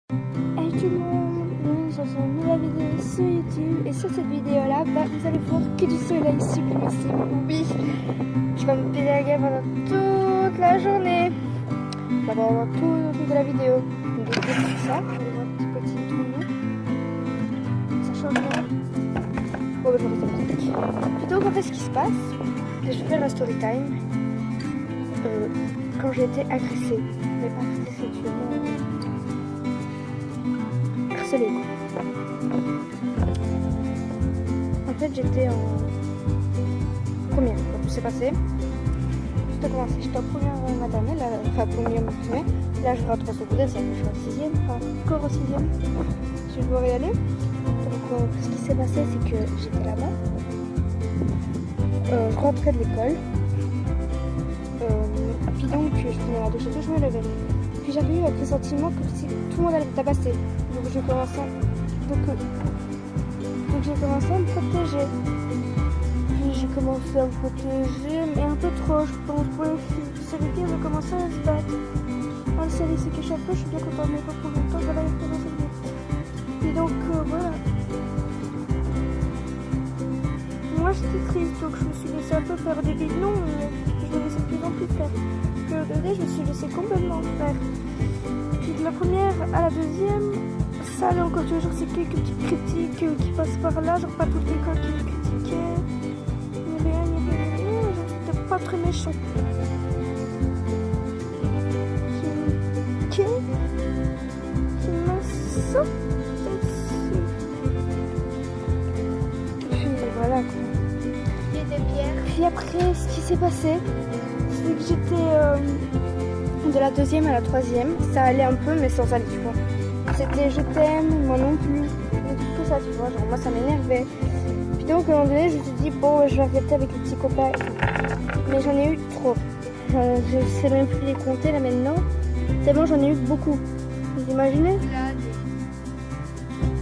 Hey tout le monde, bienvenue sur une nouvelle vidéo sur YouTube. Et sur cette vidéo là, vous allez voir que du soleil sublime. Oui, je vais me pédaler pendant toute la journée. On va voir toute la vidéo. Donc je vais faire ça, on va voir un petit tout mignon. Ça change rien. Bon, je vais rester pratique. Plutôt en fait ce qui se passe, je vais faire la story time. Quand j'ai été agressée. Mais agressée sexuellement. Harcelée quoi. En fait j'étais en première quand tout s'est passé. Tout a commencé, j'étais en première maternelle, enfin première maternelle. Là je rentre en secondaire, c'est-à-dire que je suis en sixième, enfin encore en sixième. Je dois y aller. Donc ce qui s'est passé c'est que j'étais là-bas. Je rentrais de l'école. Puis donc je venais à la douche et tout, je me levais. Puis j'avais eu un pressentiment comme si tout le monde allait me tabasser. Donc j'ai commencé à me protéger. Puis j'ai commencé à me protéger, mais un peu trop, je pense. Pour les filles, ça veut dire de commencer à se battre. On s'est laissé cacher un peu, je suis bien contente, mais pas pour longtemps, voilà, il faut commencer à se battre. Puis donc voilà. Moi j'étais triste, donc je me suis laissée un peu faire des vides. Non, je me laissais de plus en plus faire. Puis au début, je me suis laissée complètement faire. Puis de la première à la deuxième, ça allait encore toujours, c'est quelques petites critiques qui passent par là, genre pas tout l'école qui me critiquait, ni rien, j'étais pas très méchant. Qui m'a sauté dessus. Puis voilà quoi. Puis après, ce qui s'est passé, c'est que j'étais de la deuxième à la troisième, ça allait un peu mais sans aller, tu vois. C'était je t'aime, moi non plus, tout ça, tu vois, genre moi ça m'énervait. Puis donc à un moment donné, je me suis dit, bon, je vais arrêter avec les petits copains. Mais j'en ai eu trop. Je sais même plus les compter là maintenant, tellement j'en ai eu beaucoup. Vous imaginez?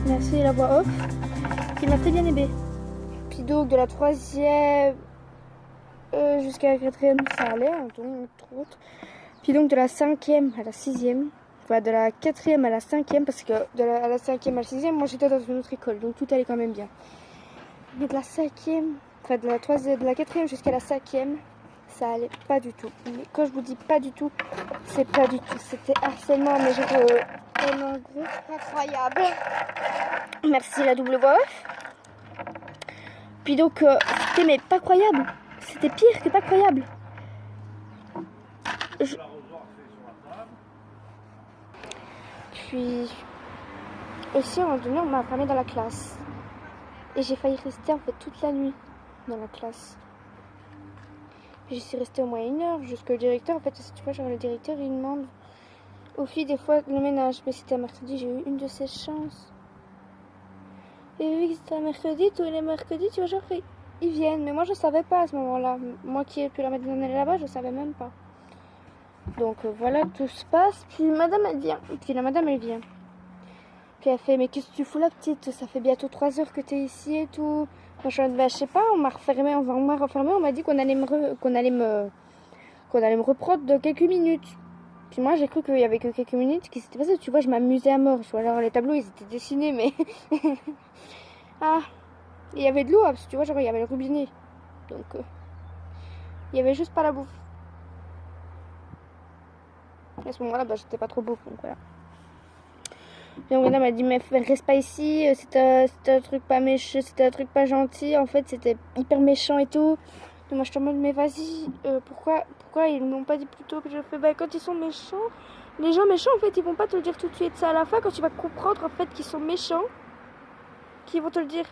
Merci la voix off, qui m'a très bien aimé. Puis donc de la troisième jusqu'à la quatrième, ça allait, entre autres. Puis donc de la cinquième à la sixième, enfin de la quatrième à la cinquième, parce que à la cinquième à la sixième, moi j'étais dans une autre école, donc tout allait quand même bien. Mais de la cinquième, enfin de la quatrième jusqu'à la cinquième, ça allait pas du tout. Mais quand je vous dis pas du tout, c'est pas du tout. C'était harcèlement, mais genre tellement gros, incroyable. Merci la double voix. Puis donc c'était mais pas croyable. C'était pire que pas croyable. Puis aussi, à un moment donné, on m'a enfermée dans la classe. Et j'ai failli rester en fait toute la nuit dans la classe. Puis je suis restée au moins 1 heure jusqu'au directeur. En fait, tu vois, genre le directeur, il demande aux filles des fois le ménage. Mais c'était un mercredi, j'ai eu une de ces chances. Et vu que c'était un mercredi, tous les mercredis, tu vois, genre, ils viennent. Mais moi, je savais pas à ce moment-là. Moi qui ai pu la mettre dans là-bas, je savais même pas. Donc voilà, tout se passe. Puis madame, elle vient. Puis la madame, elle vient. Puis elle fait, mais qu'est-ce que tu fous là, petite? Ça fait bientôt 3 heures que t'es ici et tout. Moi, je sais pas, on m'a refermé, on m'a dit qu'on allait me reprendre dans quelques minutes. Puis moi, j'ai cru qu'il y avait que quelques minutes qui s'étaient passées. Tu vois, je m'amusais à mort. Tu vois, genre les tableaux, ils étaient dessinés, mais ah, il y avait de l'eau, parce que tu vois, genre il y avait le robinet. Donc, il y avait juste pas la bouffe. Et à ce moment-là, bah, j'étais pas trop bouffe, donc voilà. Donc madame m'a dit, mais reste pas ici, c'était un truc pas méchant, c'était un truc pas gentil, en fait c'était hyper méchant et tout. Donc moi je te demande, mais vas-y, pourquoi ils m'ont pas dit plus tôt? Que je fais, bah quand ils sont méchants, les gens méchants en fait ils vont pas te le dire tout de suite, c'est à la fin quand tu vas comprendre en fait qu'ils sont méchants, qu'ils vont te le dire.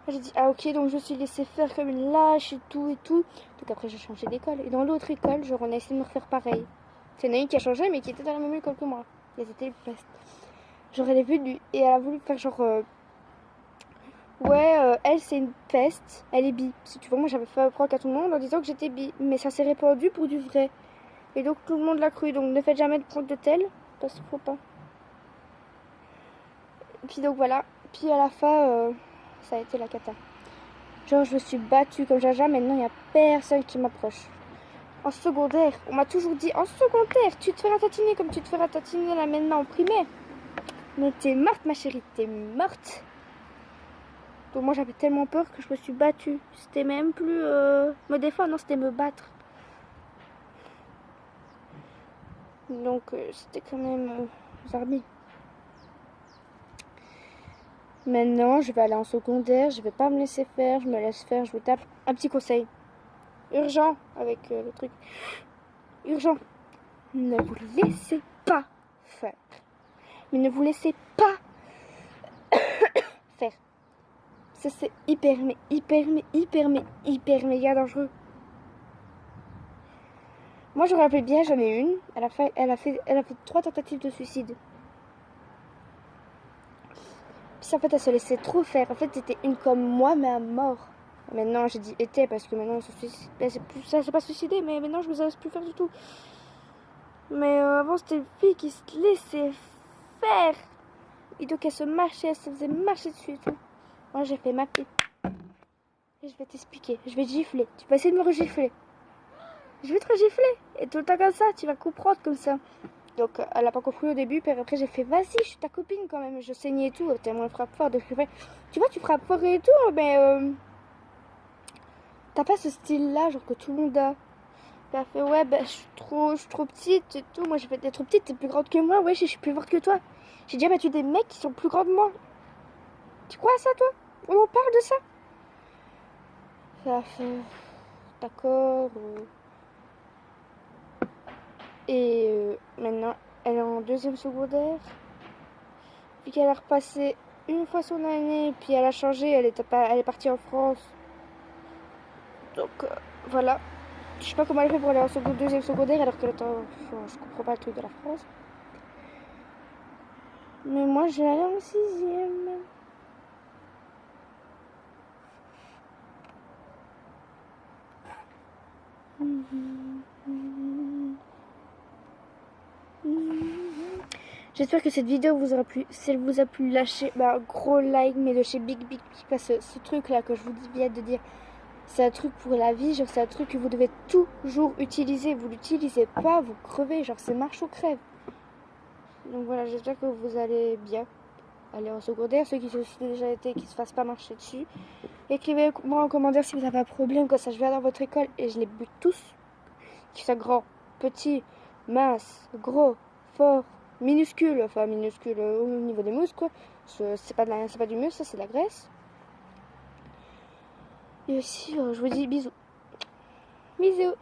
J'ai dit, ah ok, donc je me suis laissée faire comme une lâche et tout. Donc après j'ai changé d'école, et dans l'autre école, genre on a essayé de me refaire pareil. C'est une qui a changé mais qui était dans la même école que moi. Elles étaient les presque. Genre elle est venue et elle a voulu faire genre elle c'est une peste, elle est bi. Si tu vois, moi j'avais fait croire à tout le monde en disant que j'étais bi, mais ça s'est répandu pour du vrai. Et donc tout le monde l'a cru, donc ne faites jamais de prank de tel, parce qu'il faut pas. Et puis donc voilà, puis à la fin ça a été la cata. Genre je me suis battue comme jaja, maintenant il n'y a personne qui m'approche. En secondaire, on m'a toujours dit en secondaire, tu te feras tatiner comme tu te feras tatiner là maintenant en primaire. Mais t'es morte ma chérie, t'es morte. Donc moi j'avais tellement peur que je me suis battue. C'était même plus me défendre, non c'était me battre. Donc c'était quand même zarbi. Maintenant je vais aller en secondaire, je vais pas me laisser faire, je me laisse faire, je vous tape. Un petit conseil. Urgent avec le truc. Urgent. Ne vous laissez pas faire. Mais ne vous laissez pas faire. Ça c'est hyper méga dangereux. Moi je me rappelle bien, j'en ai une. Elle a fait 3 tentatives de suicide. Puis en fait elle se laissait trop faire. En fait c'était une comme moi mais à mort. Maintenant j'ai dit était parce que maintenant elle s'est pas suicidée, mais maintenant je me laisse plus faire du tout. Mais avant c'était une fille qui se laissait faire. Et donc elle se faisait marcher dessus et tout. Moi j'ai fait ma petite. Et je vais t'expliquer, je vais te gifler. Tu vas essayer de me regifler. Je vais te regifler. Et tout le temps comme ça, tu vas comprendre comme ça. Donc elle a pas compris au début, puis après j'ai fait vas-y, je suis ta copine quand même. Je saignais et tout, tellement elle frappe fort. Donc je fais, tu vois, tu frappes fort et tout, mais t'as pas ce style-là, genre que tout le monde a. Elle a fait ouais, ben je suis trop petite et tout. Moi j'ai fait t'es trop petite, t'es plus grande que moi, ouais, je suis plus forte que toi. J'ai déjà battu des mecs qui sont plus grands que moi. Tu crois à ça toi? On en parle de ça? Ça a fait d'accord. Et maintenant, elle est en 2e secondaire. Puis qu'elle a repassé une fois son année, puis elle a changé, elle est partie en France. Donc voilà. Je sais pas comment elle fait pour aller en 2e secondaire alors qu'elle est en... Enfin, je comprends pas le truc de la France. Mais moi, je vais aller en 6e. J'espère que cette vidéo vous aura plu. Si elle vous a plu, lâchez un gros like, mais de chez Big parce que ce truc là que je vous viens de dire, c'est un truc pour la vie, genre c'est un truc que vous devez toujours utiliser. Vous l'utilisez pas, vous crevez, genre c'est marche ou crève. Donc voilà, j'espère que vous allez bien. Aller en secondaire, ceux qui sont déjà été, qui se fassent pas marcher dessus. Écrivez-moi en commentaire si vous avez un problème, comme ça je viens dans votre école et je les bute tous. Qu'ils soient grands, petits, minces, gros, forts, minuscules, enfin minuscules au niveau des muscles quoi. C'est pas du muscle, ça c'est de la graisse. Et aussi, je vous dis bisous. Bisous.